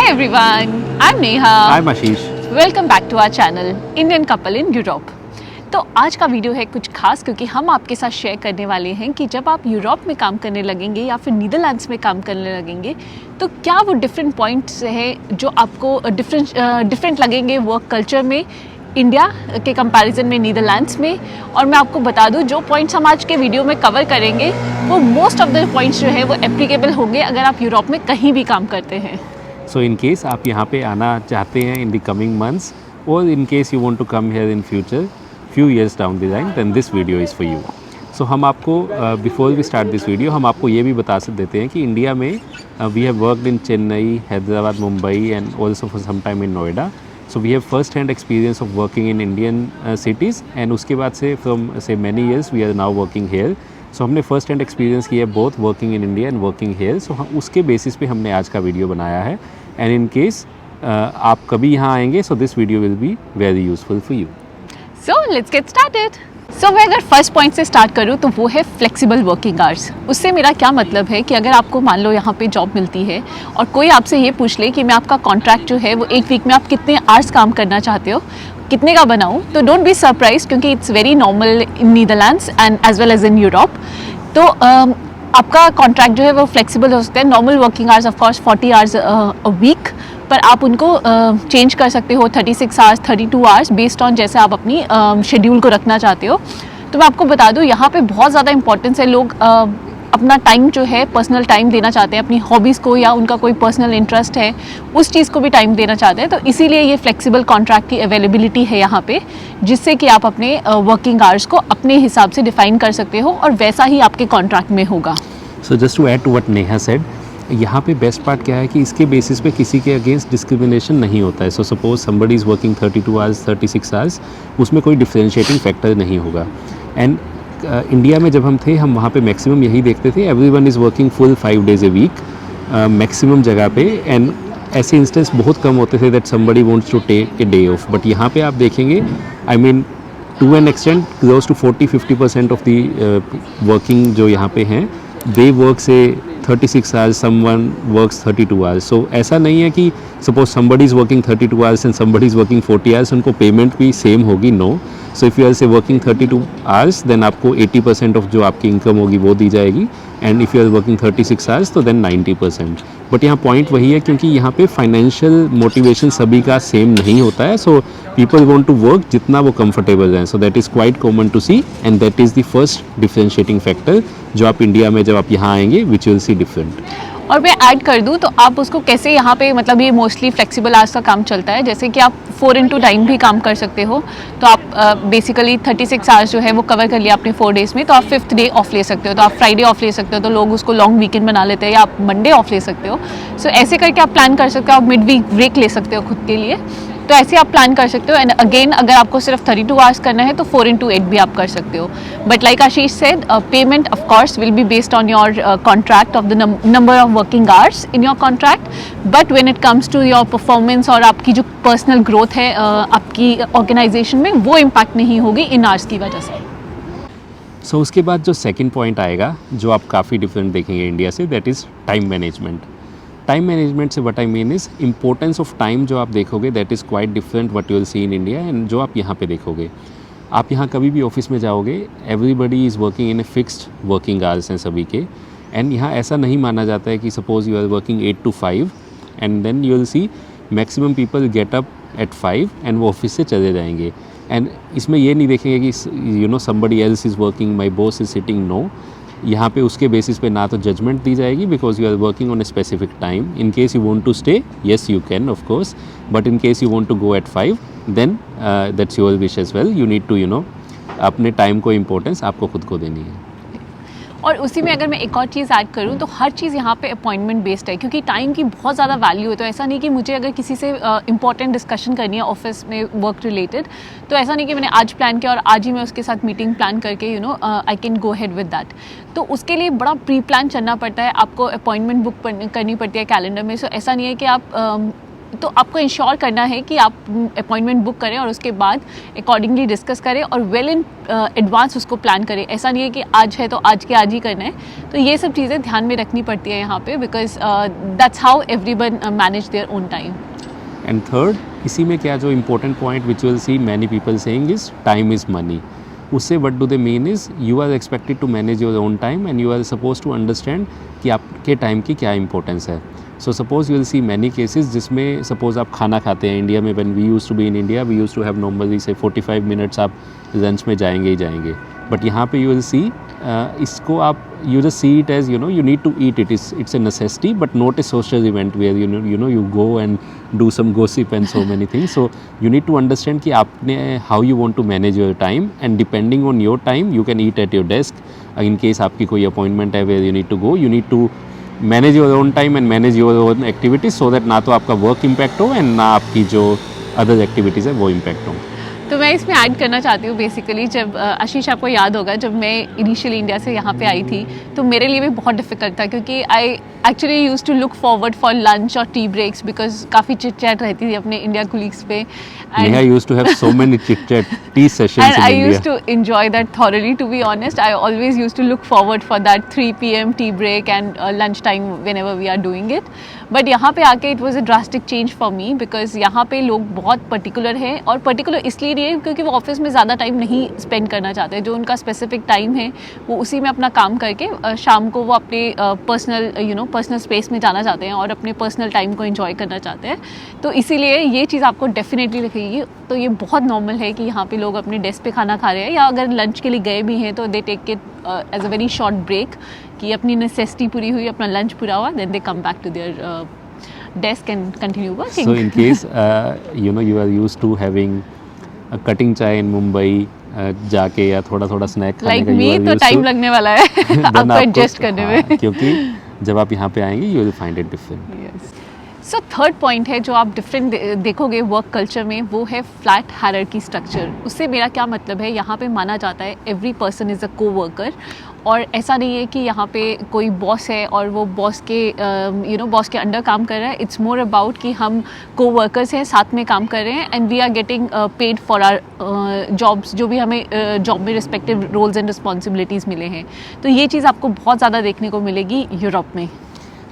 Hi everyone, I'm Neha. I'm Ashish. Welcome back to our channel Indian Couple in Europe. तो आज का video है कुछ खास क्योंकि हम आपके साथ शेयर करने वाले हैं कि जब आप यूरोप में काम करने लगेंगे या फिर नीदरलैंड्स में काम करने लगेंगे तो क्या वो डिफरेंट पॉइंट्स हैं जो आपको डिफरेंट लगेंगे वर्क कल्चर में इंडिया के कंपैरिजन में नीदरलैंड्स में। और मैं आपको बता दूं जो पॉइंट्स हम आज के वीडियो में कवर करेंगे वो मोस्ट ऑफ द पॉइंट्स जो है वो एप्लीकेबल होंगे अगर आप यूरोप में कहीं भी काम करते हैं। So in case आप यहाँ पे आना चाहते हैं in the coming months or in case you want to come here in future few years down the line then this video is for you. So हम आपको before we start this video हम आपको ये भी बता देते हैं कि इंडिया में we have worked in Chennai, Hyderabad, Mumbai and also for some time in Noida. So we have first hand experience of working in Indian cities and उसके बाद से from say many years we are now working here. So हमने first hand experience किया both working in India and working here. So हम उसके basis पे हमने आज का वीडियो बनाया है एंड इन केस आप कभी यहाँ आएंगे so this video will be very useful for you. So let's get started. So मैं अगर फर्स्ट पॉइंट से स्टार्ट करूँ तो वो है फ्लेक्सिबल वर्किंग आवर्स। उससे मेरा क्या मतलब है कि अगर आपको मान लो यहाँ पे जॉब मिलती है और कोई आपसे ये पूछ ले कि मैं आपका कॉन्ट्रैक्ट जो है वो एक वीक में आप कितने आवर्स काम करना चाहते हो, कितने का बनाऊँ, तो डोंट बी सरप्राइज क्योंकि it's very normal in Netherlands and as well as in Europe. तो आपका कॉन्ट्रैक्ट जो है वो फ्लेक्सिबल हो सकता है। Normal working hours of course 40 hours a week, पर आप उनको चेंज कर सकते हो 36 आवर्स 32 आवर्स बेस्ड ऑन जैसे आप अपनी शेड्यूल को रखना चाहते हो। तो मैं आपको बता दूं यहाँ पे बहुत ज़्यादा इंपॉर्टेंस है। लोग अपना टाइम जो है पर्सनल टाइम देना चाहते हैं अपनी हॉबीज़ को, या उनका कोई पर्सनल इंटरेस्ट है उस चीज़ को भी टाइम देना चाहते हैं। तो इसीलिए ये फ्लेक्सिबल कॉन्ट्रैक्ट की अवेलेबिलिटी है यहाँ पे, जिससे कि आप अपने वर्किंग आवर्स को अपने हिसाब से डिफाइन कर सकते हो और वैसा ही आपके कॉन्ट्रैक्ट में होगा। So just to add to what Neha said, यहाँ पे बेस्ट पार्ट क्या है कि इसके बेसिस पे किसी के अगेंस्ट डिस्क्रिमिनेशन नहीं होता है। So suppose somebody is working 32 hours 36 hours, उसमें कोई डिफरेंशिएटिंग फैक्टर नहीं होगा। एंड इंडिया में जब हम थे हम वहाँ पे मैक्सिमम यही देखते थे, everyone is working full 5 days a week maximum जगह पे, एंड ऐसे इंस्टेंस बहुत कम होते थे that somebody wants to take a day off. But यहाँ पे आप देखेंगे I mean to an extent close to 40-50% of the working जो यहाँ पे हैं they work say 36 hours, someone works 32 hours. So ऐसा नहीं है कि suppose somebody is working 32 hours and somebody is working 40 hours उनको पेमेंट भी सेम होगी, no. So if you are say working 32 hours then आपको 80% ऑफ जो आपकी इनकम होगी वो दी जाएगी, and if you are working 36 hours तो देन 90%। बट यहाँ पॉइंट वही है क्योंकि यहाँ पे फाइनेंशियल मोटिवेशन सभी का सेम नहीं होता है। So people want to work जितना वो कंफर्टेबल हैं। So that is quite common to see and that is the first differentiating factor जो आप इंडिया में जब आप यहाँ आएंगे विच विल सी डिफरेंट। और मैं ऐड कर दूँ तो आप उसको कैसे यहाँ पे मतलब ये मोस्टली फ्लेक्सिबल आवर्स का काम चलता है, जैसे कि आप 4x9 भी काम कर सकते हो। तो आप बेसिकली 36 आवर्स जो है वो कवर कर लिया आपने 4 days में, तो आप 5th डे ऑफ ले सकते हो, तो आप फ्राइडे ऑफ ले सकते हो, तो लोग उसको लॉन्ग वीकेंड बना लेते हैं, या आप मंडे ऑफ ले सकते हो। सो ऐसे करके आप प्लान कर सकते हो, आप मिड वीक ब्रेक ले सकते हो खुद के लिए, तो ऐसे आप प्लान कर सकते हो। एंड अगेन अगर आपको सिर्फ 32 आवर्स करना है तो 4x8 भी आप कर सकते हो। But like Ashish said, payment of course will be based on your contract of the number of working hours in your contract, but when it comes to your performance और आपकी जो पर्सनल ग्रोथ है आपकी ऑर्गेनाइजेशन में, वो impact नहीं होगी in hours की वजह से। सो उसके बाद जो सेकेंड पॉइंट आएगा जो आप काफ़ी डिफरेंट देखेंगे इंडिया से, that is time management. Time management से what I mean is importance of time जो आप देखोगे that is quite different what you will see in India and जो आप यहाँ पे देखोगे। आप यहाँ कभी भी ऑफिस में जाओगे everybody is working in a fixed working hours हैं सभी के, एंड यहाँ ऐसा नहीं माना जाता है कि suppose you are working 8 to 5 and then you will see maximum people get up at 5 and वो ऑफिस से चले जाएंगे। एंड इसमें ये नहीं देखेंगे कि you know somebody else is working, my boss is sitting, no. यहाँ पे उसके बेसिस पे ना तो जजमेंट दी जाएगी because you are working on a specific time. In case you want to stay, yes you can of course, but in case you want to go at 5 then that's your wish as well. You need to you know अपने time को importance आपको खुद को देनी है। और उसी में अगर मैं एक और चीज़ ऐड करूँ तो हर चीज़ यहाँ पे अपॉइंटमेंट बेस्ड है, क्योंकि टाइम की बहुत ज़्यादा वैल्यू है। तो ऐसा नहीं कि मुझे अगर किसी से इंपॉर्टेंट डिस्कशन करनी है ऑफिस में वर्क रिलेटेड, तो ऐसा नहीं कि मैंने आज प्लान किया और आज ही मैं उसके साथ मीटिंग प्लान करके you know I can go head with that. तो उसके लिए बड़ा प्री प्लान चलना पड़ता है, आपको अपॉइंटमेंट बुक करनी पड़ती है कैलेंडर में। सो ऐसा नहीं है कि आप तो आपको इंश्योर करना है कि आप अपॉइंटमेंट बुक करें और उसके बाद अकॉर्डिंगली डिस्कस करें और वेल इन एडवांस उसको प्लान करें। ऐसा नहीं है कि आज है तो आज के आज ही करना है। तो ये सब चीज़ें ध्यान में रखनी पड़ती है यहाँ पे, because that's how everyone manage their own time. And third, इसी में क्या जो important point which will see many people saying is time is money. उससे what do they mean is you are expected to manage your own time and you are suppose to understand कि आपके time की क्या importance है। So suppose you will see many cases जिसमें suppose आप खाना खाते हैं इंडिया में, when we used to be in India we used to have normally say 45 minutes आप लंच में जाएंगे ही जाएंगे, बट यहाँ पे यू विल सी इसको आप you just see it as you need to eat it. It's a necessity but not a social event where you go and do some gossip and so many things. So you need to understand कि आपने how you want to manage your time, and depending on your time you can eat at your desk. In case आपकी कोई appointment है where you need to go, you need to manage your own time and manage your own activities so that ना तो आपका work impact हो and ना आपकी जो other activities है वो impact हो। तो मैं इसमें ऐड करना चाहती हूँ बेसिकली, जब आशीष आपको याद होगा जब मैं इनिशियली इंडिया से यहाँ पे आई थी तो मेरे लिए भी बहुत डिफिकल्ट था, क्योंकि I actually use to look forward for lunch और टी ब्रेक्स बिकॉज काफ़ी चिट चैट रहती थी अपने इंडिया कुलीग्स पे। Neha used to have so many chit-chat tea sessions And in I India. used to enjoy that thoroughly, to be honest. I always used to look forward for that 3 p.m. tea break and lunch time whenever we are doing it. But यहाँ पे आके it was a drastic change for me because यहाँ पे लोग बहुत particular हैं, और particular इसलिए नहीं है क्योंकि वो ऑफिस में ज़्यादा टाइम नहीं spend करना चाहते। जो उनका specific टाइम है वो उसी में अपना काम करके शाम को वो अपने पर्सनल स्पेस में जाना चाहते हैं और अपने पर्सनल टाइम को enjoy करना चाहते हैं। तो इसीलिए ये चीज़ आपको डेफिनेटली रखेगी। तो ये बहुत नॉर्मल है कि यहाँ पे लोग अपने डेस्क पे खाना खा रहे हैं, या अगर लंच के लिए गए भी हैं तो they take it as a very short break कि अपनी नेसेसिटी पूरी हुई, अपना लंच पूरा हुआ, then they come back to their desk and continue working. So in case you are used to having a cutting chai in Mumbai, जाके या थोड़ा थोड़ा स्नैक खाने Like का me, तो टाइम लगने वाला है आपको एडजस्ट करने में। क्योंकि जब आप यहाँ पे आएंगे you will find it different. So third point है जो आप डिफरेंट देखोगे वर्क कल्चर में, वो है फ्लैट हायरार्की स्ट्रक्चर। उससे मेरा क्या मतलब है, यहाँ पे माना जाता है एवरी पर्सन इज़ अ को वर्कर, और ऐसा नहीं है कि यहाँ पे कोई बॉस है और वो बॉस के बॉस के अंडर काम कर रहा है। इट्स मोर अबाउट कि हम को वर्कर्स हैं, साथ में काम कर रहे हैं, and we are getting paid for our jobs, जो भी हमें जॉब में रिस्पेक्टिव रोल्स एंड रिस्पॉन्सिबिलिटीज़ मिले हैं। तो ये चीज़ आपको बहुत ज़्यादा देखने को मिलेगी यूरोप में।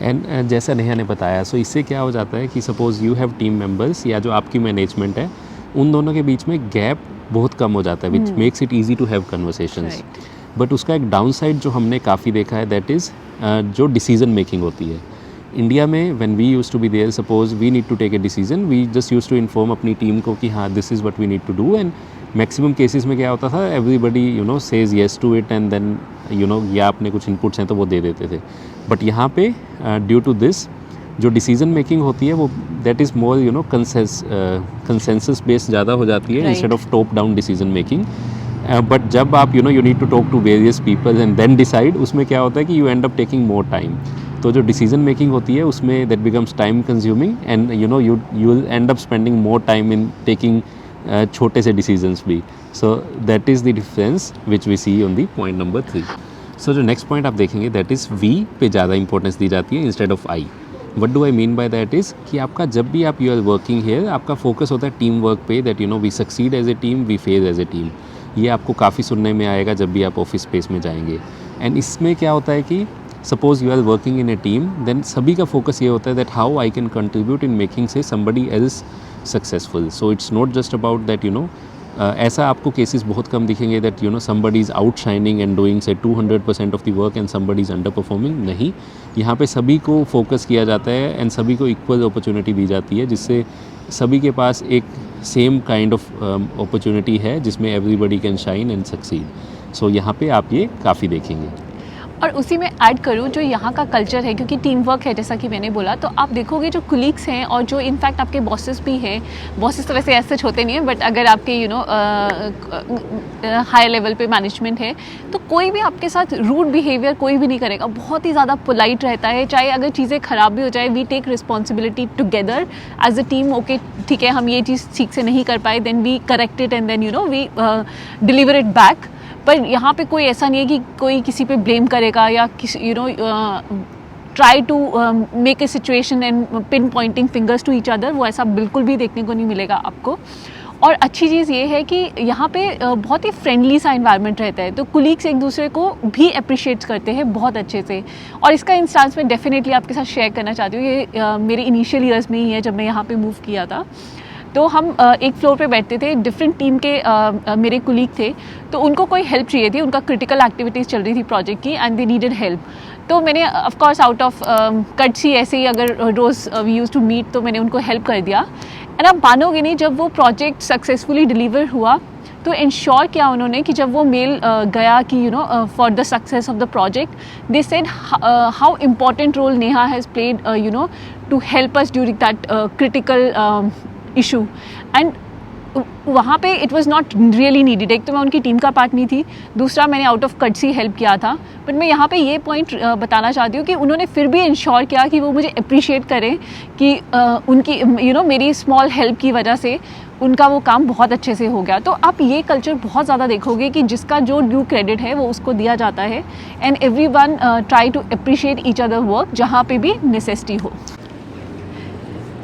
एंड जैसा नेहा ने बताया, सो इससे क्या हो जाता है कि suppose you have team members या जो आपकी मैनेजमेंट है, उन दोनों के बीच में गैप बहुत कम हो जाता है, which makes it easy to have conversations. But उसका एक डाउन साइड जो हमने काफ़ी देखा है, दैट इज़ जो डिसीजन मेकिंग होती है इंडिया में। When we used to be there, suppose we need to take a decision, we just used to inform अपनी टीम को कि हाँ this is what we need to do, and maximum cases में क्या होता था, everybody says yes to it, and then या अपने कुछ इनपुट्स हैं तो वो दे देते थे। बट यहाँ पे ड्यू टू दिस जो डिसीजन मेकिंग होती है वो that is more consensus based ज़्यादा हो जाती है instead of top down decision making. But जब आप you need to talk to various people and then decide, उसमें क्या होता है कि you end up taking more time. तो जो डिसीजन मेकिंग होती है उसमें that becomes time consuming, and you will end up spending more time in taking छोटे से डिसीजंस भी। So that is the difference which we see on the point number 3। So जो next point आप देखेंगे that is we पे ज़्यादा importance दी जाती है instead of I. What do I mean by that is कि आपका जब भी आप यू आर वर्किंग हेयर, आपका फोकस होता है टीम वर्क पे, that we succeed as a team, we fail as a team. ये आपको काफ़ी सुनने में आएगा जब भी आप ऑफिस स्पेस में जाएंगे। एंड इसमें क्या होता है कि suppose you are working in a team, then सभी का फोकस ये होता है that how I can contribute in making से somebody else successful. So it's not just about that ऐसा आपको केसेस बहुत कम दिखेंगे that somebody is outshining and doing say 200% of the work and somebody is underperforming। नहीं, यहाँ पे सभी को फोकस किया जाता है एंड सभी को इक्वल अपॉर्चुनिटी दी जाती है, जिससे सभी के पास एक सेम काइंड ऑफ अपॉर्चुनिटी है जिसमें everybody can shine and succeed. So यहाँ पे आप ये काफ़ी देखेंगे। और उसी में ऐड करूँ जो यहाँ का कल्चर है, क्योंकि टीम वर्क है जैसा कि मैंने बोला, तो आप देखोगे जो कुलीग्स हैं और जो इनफैक्ट आपके बॉसेस भी हैं, बॉसेस तो वैसे ऐसे होते नहीं हैं, बट अगर आपके हाई लेवल पे मैनेजमेंट है तो कोई भी आपके साथ रूड बिहेवियर कोई भी नहीं करेगा, बहुत ही ज़्यादा पोलाइट रहता है। चाहे अगर चीज़ें ख़राब भी हो जाए, we take responsibility together as a team. Okay ठीक है, हम ये चीज़ ठीक से नहीं कर पाए, then we correct it and then we deliver it back. पर यहाँ पे कोई ऐसा नहीं है कि कोई किसी पे ब्लेम करेगा या किसी try to make a situation and pin pointing fingers to each other, वो ऐसा बिल्कुल भी देखने को नहीं मिलेगा आपको। और अच्छी चीज़ ये है कि यहाँ पे बहुत ही फ्रेंडली सा इन्वायरमेंट रहता है, तो कुलीग्स एक दूसरे को भी अप्रिशिएट करते हैं बहुत अच्छे से। और इसका इंस्टांस मैं डेफिनेटली आपके साथ शेयर करना चाहती हूँ। ये मेरे इनिशियल ईयर्स में ही है, जब मैं यहाँ पे मूव किया था। तो हम एक फ्लोर पे बैठते थे, डिफरेंट टीम के मेरे कुलीग थे, तो उनको कोई हेल्प चाहिए थी, उनका क्रिटिकल एक्टिविटीज़ चल रही थी प्रोजेक्ट की एंड दे नीडेड हेल्प। तो मैंने of course out of courtesy ऐसे ही अगर रोज़ वी यूज टू मीट, तो मैंने उनको हेल्प कर दिया। एंड आप मानोगे नहीं, जब वो प्रोजेक्ट सक्सेसफुली डिलीवर हुआ तो इंश्योर किया उन्होंने कि जब वो मेल गया कि for the success of the project, they said how important role Neha has played to help us during that critical issue. And वहाँ पे it was not really needed. एक तो मैं उनकी टीम का पार्ट नहीं थी, दूसरा मैंने आउट ऑफ कटसी हेल्प किया था। बट मैं यहाँ पे ये पॉइंट बताना चाहती हूँ कि उन्होंने फिर भी इंश्योर किया कि वो मुझे अप्रिशिएट करें कि उनकी मेरी स्मॉल हेल्प की वजह से उनका वो काम बहुत अच्छे से हो गया। तो आप ये कल्चर बहुत ज़्यादा देखोगे कि जिसका जो ड्यू क्रेडिट है वो उसको दिया जाता है, and everyone try to appreciate each other work जहाँ पे भी नेसेसिटी हो।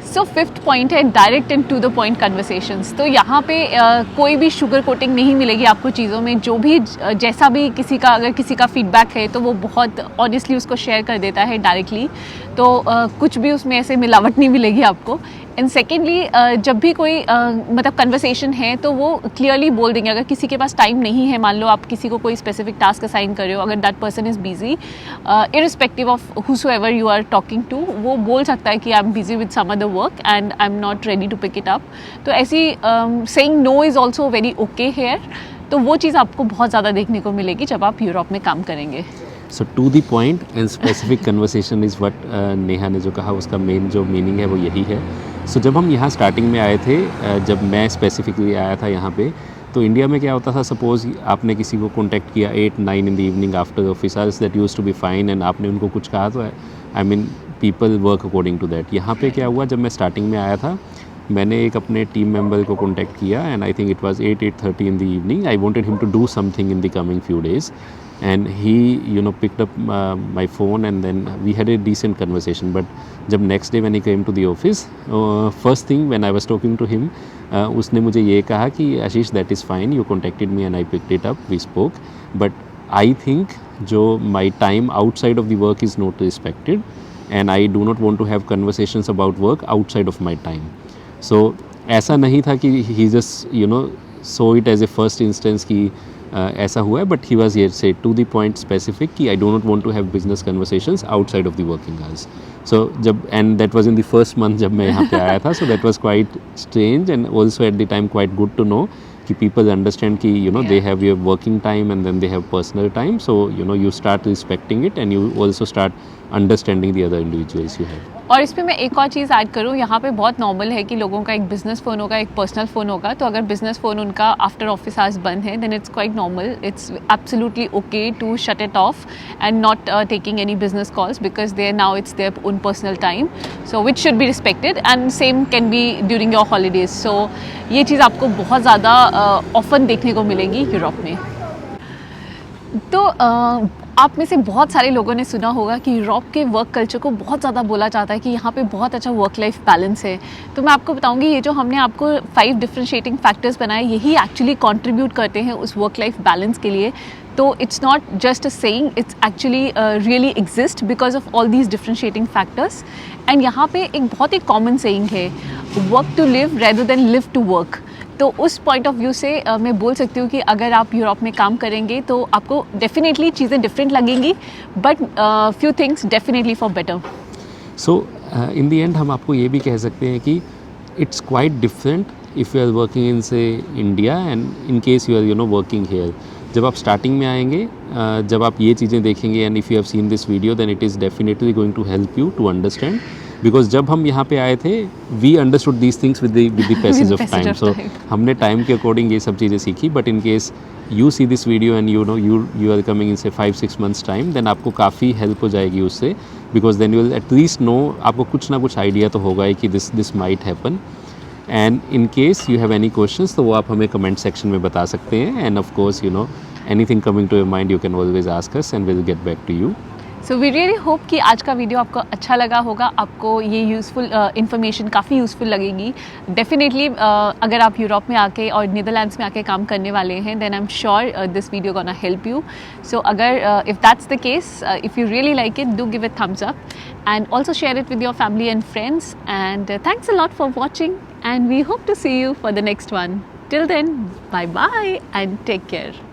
सो फिफ्थ पॉइंट है direct and to the point conversations. तो यहाँ पे कोई भी शुगर कोटिंग नहीं मिलेगी आपको चीज़ों में। जो भी जैसा भी अगर किसी का फीडबैक है तो वो बहुत ऑनेस्टली उसको शेयर कर देता है डायरेक्टली, तो कुछ भी उसमें ऐसे मिलावट नहीं मिलेगी आपको। एंड सेकेंडली जब भी कोई मतलब कन्वर्सेशन है तो वो क्लियरली बोल देंगे। अगर किसी के पास टाइम नहीं है, मान लो आप किसी को कोई स्पेसिफिक टास्क असाइन कर रहे हो, अगर that person is busy, irrespective of whoever you are talking to, वो बोल सकता है कि I am busy with some other work and I am not ready to pick it up. तो ऐसी saying no is also very okay here. तो वो चीज़ आपको बहुत ज़्यादा देखने को मिलेगी जब आप यूरोप में काम करेंगे। So to the point and specific conversation is what Neha ने जो कहा उसका मेन जो मीनिंग है वो यही है। सो जब हम यहाँ स्टार्टिंग में आए थे, जब मैं स्पेसिफिकली आया था यहाँ पे, तो इंडिया में क्या होता था, सपोज़ आपने किसी को कॉन्टैक्ट किया 8-9 in the evening after office hours, that used to be fine, and आपने उनको कुछ कहा तो I mean people work according to that. यहाँ पे क्या हुआ, जब मैं स्टार्टिंग में आया था, मैंने एक अपने टीम मेंबर को कॉन्टैक्ट किया and I think it was 8-8:30 in the evening. I wanted him to do something in the coming few days and he picked up my phone and then we had a decent conversation. But जब next day when he came to the office, first thing when I was talking to him, उसने मुझे ये कहा कि आशीष that is fine, you contacted me and I picked it up, we spoke, but I think जो my time outside of the work is not respected and I do not want to have conversations about work outside of my time. So ऐसा नहीं था कि he just saw it as a first instance कि ऐसा हुआ है, but he was here से to the point specific कि I do not want to have business conversations outside of the working hours. So जब and that was in the first month जब मैं यहाँ पे आया था, so that was quite strange and also at the time quite good to know कि people understand कि they have your working time and then they have personal time, so you start respecting it and you also start understanding the other individuals you have. और इस पर मैं एक और चीज़ add करूँ, यहाँ पे बहुत नॉर्मल है कि लोगों का एक बिज़नेस फ़ोन होगा, एक पर्सनल फ़ोन होगा। तो अगर बिज़नेस फ़ोन उनका आफ्टर ऑफिस आवर्स बंद है, then it's quite normal, it's absolutely okay to shut it off and not taking any business calls because they now it's their own personal time, so which should be respected and same can be during your holidays. So ये चीज़ आपको बहुत ज़्यादा often देखने को मिलेगी Europe में। तो आप में से बहुत सारे लोगों ने सुना होगा कि यूरोप के वर्क कल्चर को बहुत ज़्यादा बोला जाता है कि यहाँ पे बहुत अच्छा वर्क लाइफ बैलेंस है। तो मैं आपको बताऊँगी, ये जो हमने आपको 5 डिफरेंशिएटिंग फैक्टर्स बनाए, यही एक्चुअली कंट्रीब्यूट करते हैं उस वर्क लाइफ बैलेंस के लिए। तो it's not just a saying, it's actually really exist because of all these differentiating factors. And यहाँ पे एक बहुत ही कॉमन सेइंग है, work to live rather than live to work. तो उस पॉइंट ऑफ व्यू से मैं बोल सकती हूँ कि अगर आप यूरोप में काम करेंगे तो आपको डेफिनेटली चीज़ें डिफरेंट लगेंगी, but few things definitely for better. So in the end हम आपको ये भी कह सकते हैं कि it's quite different if you are working in से India and in case you are working here. जब आप स्टार्टिंग में आएंगे, जब आप ये चीज़ें देखेंगे and if you have seen this video, then it is definitely going to help you to understand, because जब हम यहाँ पे आए थे we understood these things with the passage of time. So हमने टाइम के अकॉर्डिंग ये सब चीज़ें सीखी। But in case you see this video and you are coming in से 5-6 मंथ्स टाइम, देन आपको काफ़ी हेल्प हो जाएगी उससे, because then you will at least know, आपको कुछ ना कुछ आइडिया तो होगा ही कि this might happen. And in case you have any questions तो वो आप हमें कमेंट सेक्शन में बता सकते हैं, and of course anything coming to your mind you can always ask us and will get back to you. So we really hope कि आज का वीडियो आपको अच्छा लगा होगा, आपको ये यूज़फुल इन्फॉर्मेशन काफ़ी यूज़फुल लगेगी डेफिनेटली। अगर आप यूरोप में आके और नीदरलैंड्स में आके काम करने वाले हैं then I am sure this video gonna help you. So अगर if that's the case, if you really like it, do give it thumbs up and also share it with your family and friends, and thanks a lot for watching, and we hope to see you for the next one. Till then, bye bye and take care.